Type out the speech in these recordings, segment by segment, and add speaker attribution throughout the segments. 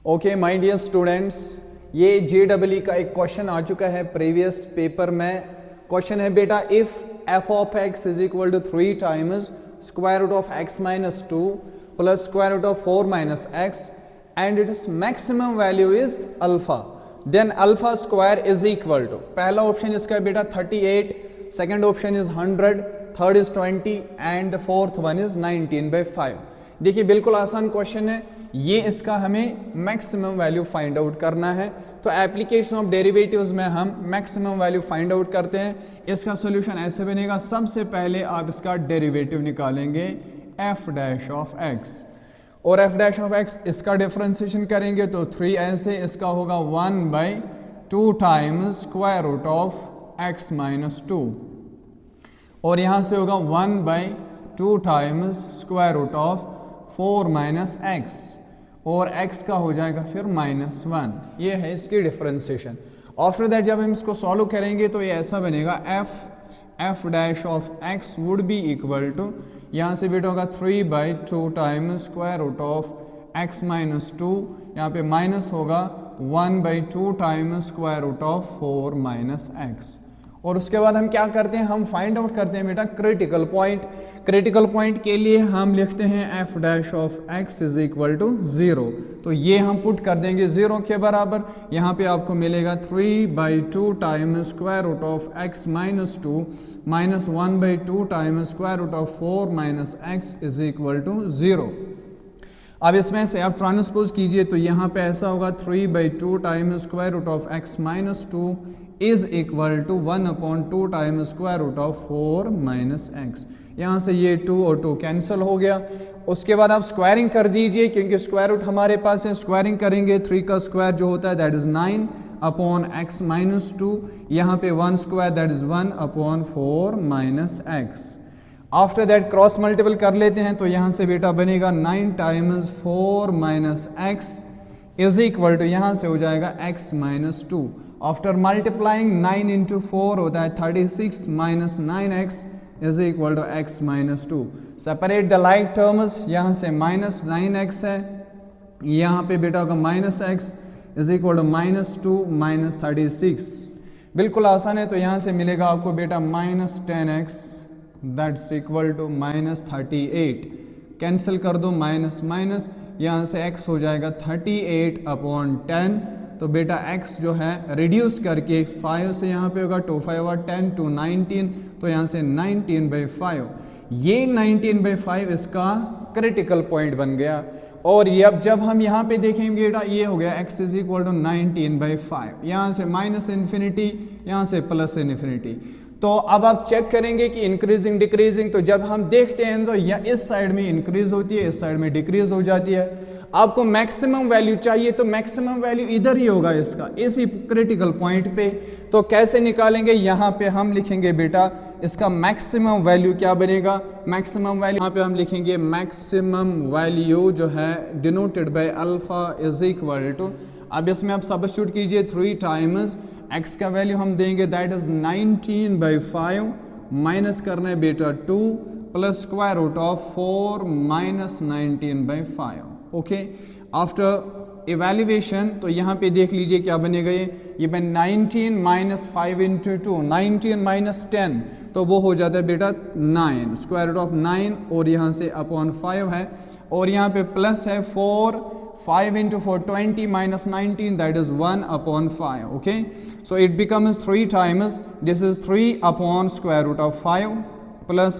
Speaker 1: Okay my dear students, ये JEE का एक क्वेश्चन आ चुका है प्रीवियस पेपर में। क्वेश्चन है बेटा, if f of x is equal to 3 times square root of x minus 2 plus square root of 4 minus x and its maximum value is alpha, then alpha square is equal to, पहला option इसका बेटा 38, second option is 100, third is 20 and fourth one is 19/5। देखिए बिल्कुल आसान question है ये, इसका हमें मैक्सिमम वैल्यू फाइंड आउट करना है। तो एप्लीकेशन ऑफ डेरिवेटिव्स में हम मैक्सिमम वैल्यू फाइंड आउट करते हैं। इसका सोल्यूशन ऐसे बनेगा, सबसे पहले आप इसका डेरिवेटिव निकालेंगे f डैश ऑफ x, और f डैश ऑफ x इसका डिफरेंशिएशन करेंगे तो 3 ऐसे, इसका होगा 1/2 times square root of x minus 2, और यहाँ से होगा 1/2 times square root of 4 minus x, और x का हो जाएगा फिर -1। ये है इसकी डिफरेंशिएशन। आफ्टर दैट जब हम इसको सॉल्व करेंगे तो ये ऐसा बनेगा, f dash of x would be equal to, यहाँ से बेटा होगा 3/2 times square root of x minus 2, यहाँ पे माइनस होगा 1/2 times square root of 4 minus x. और उसके बाद हम क्या करते हैं, हम फाइंड आउट करते हैं बेटा क्रिटिकल पॉइंट। क्रिटिकल पॉइंट के लिए हम लिखते हैं f dash of x is equal to 0, तो ये हम पुट कर देंगे 0 के बराबर। यहाँ पे आपको मिलेगा 3/2 times square root of x minus 2 minus 1/2 times square root of 4 minus x is equal to 0। अब इसमें से आप ट्रांसपोज कीजिए तो यहाँ पे ऐसा होगा 3/2 times square root of x minus 2 is equal to 1/2 times square root of 4 minus x. यहाँ से ये 2 और 2 कैंसिल हो गया। उसके बाद आप स्क्वायरिंग कर दीजिए, क्योंकि स्क्वायर रूट हमारे पास है। स्क्वायरिंग करेंगे 3 का स्क्वायर जो होता है दैट इज 9/x माइनस 2, यहाँ पे 1 square that is 1/4 minus x. After that cross multiple कर लेते हैं तो यहाँ से बेटा बनेगा 9 times 4 minus x is equal to, यहाँ से हो जाएगा x minus 2। After multiplying 9 into 4 होता है 36 minus 9x is equal to x minus 2। Separate the like terms, यहाँ से माइनस 9x है, यहाँ पे बेटा होगा minus x is equal to -2 minus 36। बिल्कुल आसान है, तो यहाँ से मिलेगा आपको बेटा -10x that's equal to -38। Cancel कर दो माइनस माइनस, यहाँ से x हो जाएगा 38/10। तो बेटा x जो है रिड्यूस करके 5 से यहाँ पे होगा 2 5 और 10 to 19, तो यहाँ से 19/5। ये 19/5 इसका क्रिटिकल पॉइंट बन गया। और ये अब जब हम यहाँ पे देखेंगे बेटा ये हो गया x इज इक्वल टू 19/5, यहाँ से माइनस इन्फिनिटी, यहाँ से प्लस इन्फिनिटी। तो अब आप चेक करेंगे कि इंक्रीजिंग डिक्रीजिंग, तो जब हम देखते हैं तो या इस साइड में इंक्रीज होती है, इस साइड में डिक्रीज हो जाती है। आपको मैक्सिमम वैल्यू चाहिए तो मैक्सिमम वैल्यू इधर ही होगा इसका, इसी क्रिटिकल पॉइंट पे। तो कैसे निकालेंगे, यहाँ पे हम लिखेंगे बेटा इसका मैक्सिमम वैल्यू क्या बनेगा। मैक्सिमम वैल्यू यहाँ पे हम लिखेंगे मैक्सिमम वैल्यू जो है denoted by alpha is equal to, अब इसमें आप सब्स्टिट्यूट कीजिए 3 टाइम्स x का वैल्यू हम देंगे दैट इज 19/5 माइनस करना है बेटा 2 plus square root of 4 minus 19/5। Okay, after evaluation तो यहाँ पे देख लीजिए क्या बनेगा, ये बन 19 माइनस 5 इंटू 2, 19 माइनस 10, तो वो हो जाता है बेटा 9 स्क्वायर रूट ऑफ 9, और यहाँ से अपॉन 5 है, और यहाँ पे प्लस है 4, 5 into 4 20 minus 19 that is 1/5. Okay, so it becomes 3 times, this is 3 upon square root of 5 plus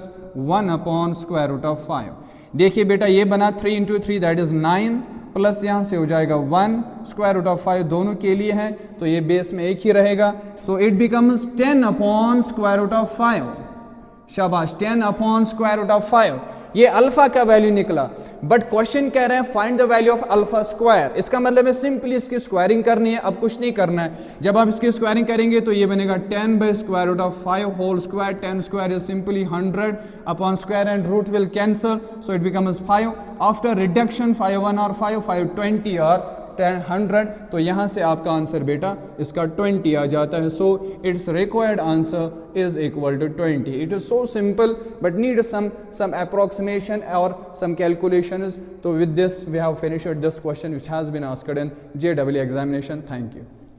Speaker 1: 1 upon square root of 5। देखिए बेटा ये बना 3 into 3 that is 9 प्लस यहाँ से हो जाएगा 1 स्क्वायर रूट ऑफ 5, दोनों के लिए है तो ये बेस में एक ही रहेगा। So it becomes 10 upon square root of 5। शाबाश, 10 अपॉन स्क्वायर रूट ऑफ 5, ये अल्फा का वैल्यू निकला। बट क्वेश्चन कह रहे हैं find the value of alpha square. इसका मतलब है सिंपली इसकी स्क्वायरिंग करनी है, अब कुछ नहीं करना है। जब आप इसकी स्क्वायरिंग करेंगे तो ये बनेगा 10 by square root of 5 whole square. 10 square is simply 100 upon square and root will cancel, so it becomes 5। After reduction 5 1 और 5 5 20 और 100, तो यहाँ से आपका आंसर बेटा इसका 20 आ जाता है. So its required answer is equal to 20. It is so simple but need some approximation or some calculations. So with this we have finished this question which has been asked in JEE examination. Thank you.